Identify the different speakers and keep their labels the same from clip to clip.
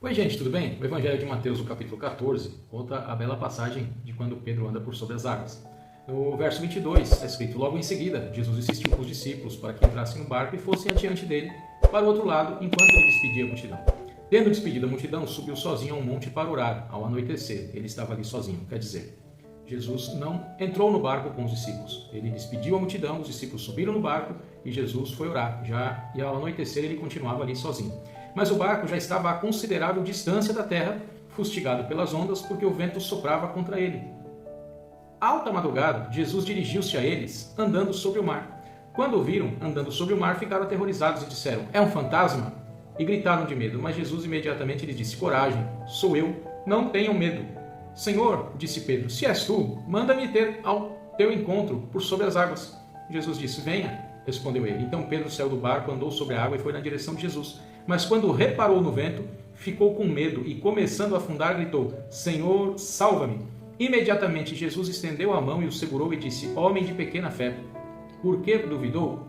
Speaker 1: Oi gente, tudo bem? O Evangelho de Mateus, no capítulo 14, conta a bela passagem de quando Pedro anda por sobre as águas. No verso 22 está escrito: logo em seguida, Jesus insistiu com os discípulos para que entrassem no barco e fossem adiante dele, para o outro lado, enquanto ele despedia a multidão. Tendo despedido a multidão, subiu sozinho a um monte para orar, ao anoitecer. Ele estava ali sozinho, quer dizer, Jesus não entrou no barco com os discípulos. Ele despediu a multidão, os discípulos subiram no barco e Jesus foi orar. E ao anoitecer ele continuava ali sozinho. Mas o barco já estava a considerável distância da terra, fustigado pelas ondas, porque o vento soprava contra ele. Alta madrugada, Jesus dirigiu-se a eles, andando sobre o mar. Quando o viram andando sobre o mar, ficaram aterrorizados e disseram: é um fantasma? E gritaram de medo. Mas Jesus imediatamente lhes disse: coragem, sou eu, não tenham medo. Senhor, disse Pedro, se és tu, manda-me ter ao teu encontro por sobre as águas. Jesus disse: venha, respondeu ele. Então Pedro saiu do barco, andou sobre a água e foi na direção de Jesus. Mas quando reparou no vento, ficou com medo e, começando a afundar, gritou: Senhor, salva-me! Imediatamente Jesus estendeu a mão e o segurou e disse: homem de pequena fé, por que duvidou?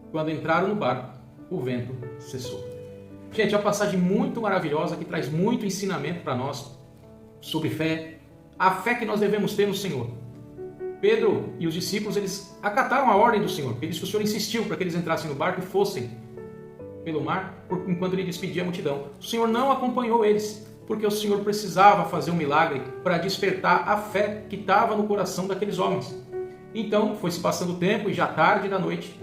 Speaker 1: Quando entraram no barco, o vento cessou. Gente, é uma passagem muito maravilhosa que traz muito ensinamento para nós sobre fé, a fé que nós devemos ter no Senhor. Pedro e os discípulos, eles acataram a ordem do Senhor. Ele disse que o Senhor insistiu para que eles entrassem no barco e fossem pelo mar, enquanto ele despedia a multidão. O Senhor não acompanhou eles, porque o Senhor precisava fazer um milagre para despertar a fé que estava no coração daqueles homens. Então, foi se passando o tempo e já tarde da noite,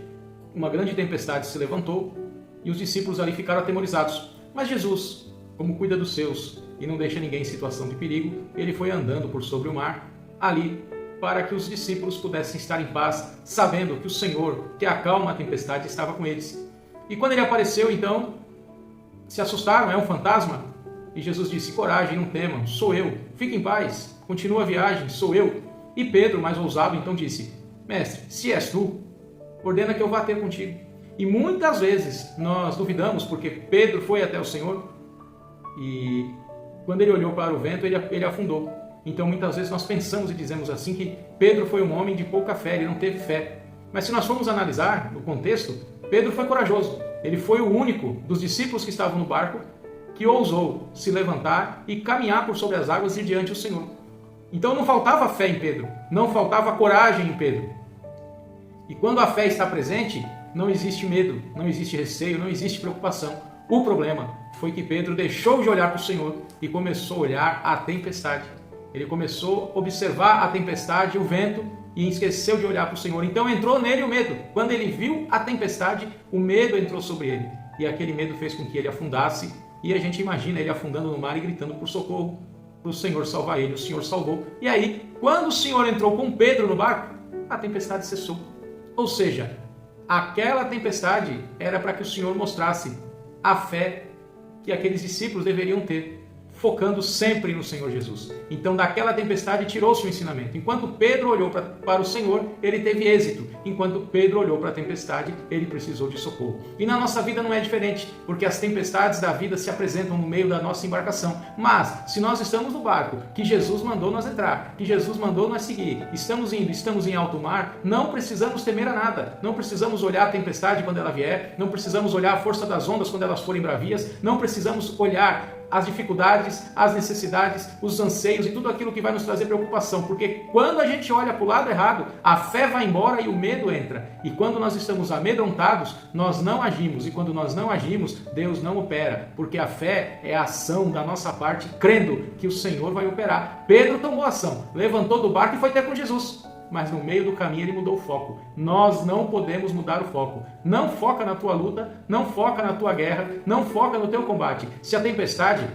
Speaker 1: uma grande tempestade se levantou e os discípulos ali ficaram atemorizados. Mas Jesus, como cuida dos seus e não deixa ninguém em situação de perigo, ele foi andando por sobre o mar, ali, para que os discípulos pudessem estar em paz, sabendo que o Senhor, que acalma a tempestade, estava com eles. E quando ele apareceu, então, se assustaram, é um fantasma? E Jesus disse: coragem, não temam, sou eu, fiquem em paz, continua a viagem, sou eu. E Pedro, mais ousado, então disse: mestre, se és tu, ordena que eu vá ter contigo. E muitas vezes nós duvidamos, porque Pedro foi até o Senhor e quando ele olhou para o vento, ele afundou. Então muitas vezes nós pensamos e dizemos assim que Pedro foi um homem de pouca fé, ele não teve fé. Mas se nós formos analisar o contexto, Pedro foi corajoso. Ele foi o único dos discípulos que estavam no barco que ousou se levantar e caminhar por sobre as águas e ir diante do Senhor. Então não faltava fé em Pedro, não faltava coragem em Pedro. E quando a fé está presente, não existe medo, não existe receio, não existe preocupação. O problema foi que Pedro deixou de olhar para o Senhor e começou a olhar a tempestade. Ele começou a observar a tempestade, o vento, e esqueceu de olhar para o Senhor. Então entrou nele o medo. Quando ele viu a tempestade, o medo entrou sobre ele. E aquele medo fez com que ele afundasse. E a gente imagina ele afundando no mar e gritando por socorro, para o Senhor salvar ele. O Senhor salvou. E aí, quando o Senhor entrou com Pedro no barco, a tempestade cessou. Ou seja, aquela tempestade era para que o Senhor mostrasse a fé que aqueles discípulos deveriam ter, focando sempre no Senhor Jesus. Então daquela tempestade tirou-se o ensinamento. Enquanto Pedro olhou para o Senhor, ele teve êxito. Enquanto Pedro olhou para a tempestade, ele precisou de socorro. E na nossa vida não é diferente, porque as tempestades da vida se apresentam no meio da nossa embarcação. Mas, se nós estamos no barco, que Jesus mandou nós entrar, que Jesus mandou nós seguir, estamos em alto mar, não precisamos temer a nada. Não precisamos olhar a tempestade quando ela vier, não precisamos olhar a força das ondas quando elas forem bravias, não precisamos olhar as dificuldades, as necessidades, os anseios e tudo aquilo que vai nos trazer preocupação, porque quando a gente olha para o lado errado, a fé vai embora e o medo entra, e quando nós estamos amedrontados, nós não agimos, e quando nós não agimos, Deus não opera, porque a fé é a ação da nossa parte, crendo que o Senhor vai operar. Pedro tomou ação, levantou do barco e foi ter com Jesus. Mas no meio do caminho ele mudou o foco. Nós não podemos mudar o foco. Não foca na tua luta, não foca na tua guerra, não foca no teu combate. Se a tempestade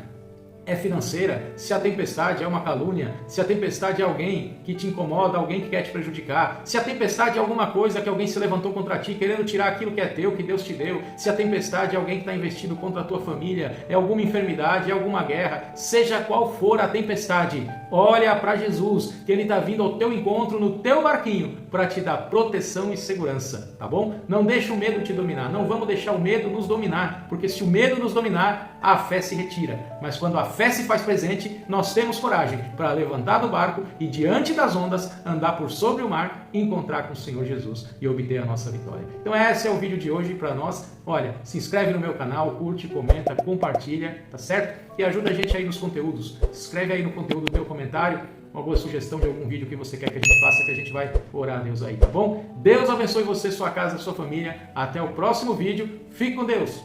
Speaker 1: é financeira, se a tempestade é uma calúnia, se a tempestade é alguém que te incomoda, alguém que quer te prejudicar, se a tempestade é alguma coisa que alguém se levantou contra ti, querendo tirar aquilo que é teu, que Deus te deu, se a tempestade é alguém que está investido contra a tua família, é alguma enfermidade, é alguma guerra, seja qual for a tempestade, olha para Jesus, que Ele está vindo ao teu encontro no teu barquinho para te dar proteção e segurança, tá bom? Não deixa o medo te dominar, não vamos deixar o medo nos dominar, porque se o medo nos dominar, a fé se retira, mas quando a fé se faz presente, nós temos coragem para levantar do barco e diante das ondas andar por sobre o mar, encontrar com o Senhor Jesus e obter a nossa vitória. Então esse é o vídeo de hoje para nós. Olha, se inscreve no meu canal, curte, comenta, compartilha, tá certo? E ajuda a gente aí nos conteúdos. Escreve aí no conteúdo do teu comentário uma boa sugestão de algum vídeo que você quer que a gente faça, que a gente vai orar a Deus aí, tá bom? Deus abençoe você, sua casa, sua família. Até o próximo vídeo. Fique com Deus!